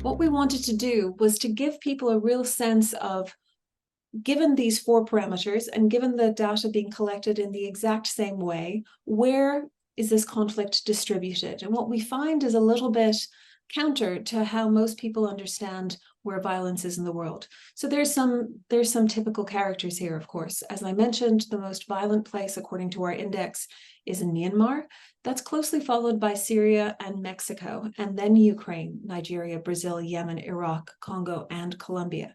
what we wanted to do was to give people a real sense of, given these four parameters and given the data being collected in the exact same way, where is this conflict distributed? And what we find is a little bit counter to how most people understand where violence is in the world. So there's some typical characters here, of course. As I mentioned, the most violent place, according to our index, is in Myanmar. That's closely followed by Syria and Mexico, and then Ukraine, Nigeria, Brazil, Yemen, Iraq, Congo, and Colombia.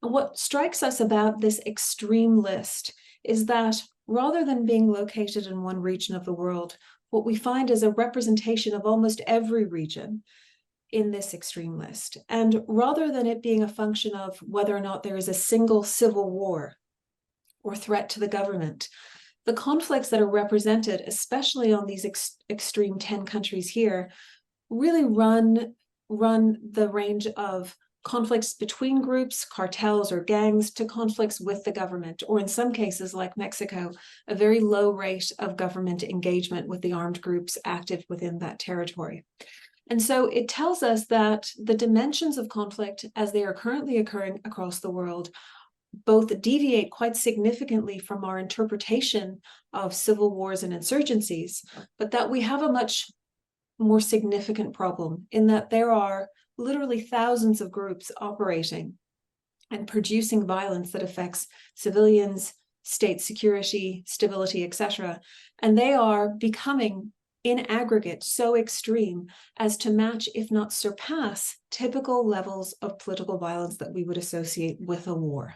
And what strikes us about this extreme list is that rather than being located in one region of the world, what we find is a representation of almost every region in this extreme list. And rather than it being a function of whether or not there is a single civil war or threat to the government, the conflicts that are represented, especially on these extreme 10 countries here, really run the range of conflicts between groups, cartels or gangs, to conflicts with the government, or in some cases, like Mexico, a very low rate of government engagement with the armed groups active within that territory. And so it tells us that the dimensions of conflict, as they are currently occurring across the world, both deviate quite significantly from our interpretation of civil wars and insurgencies, but that we have a much more significant problem in that there are literally thousands of groups operating and producing violence that affects civilians, state security, stability, etc. And they are becoming, in aggregate, so extreme as to match, if not surpass, typical levels of political violence that we would associate with a war.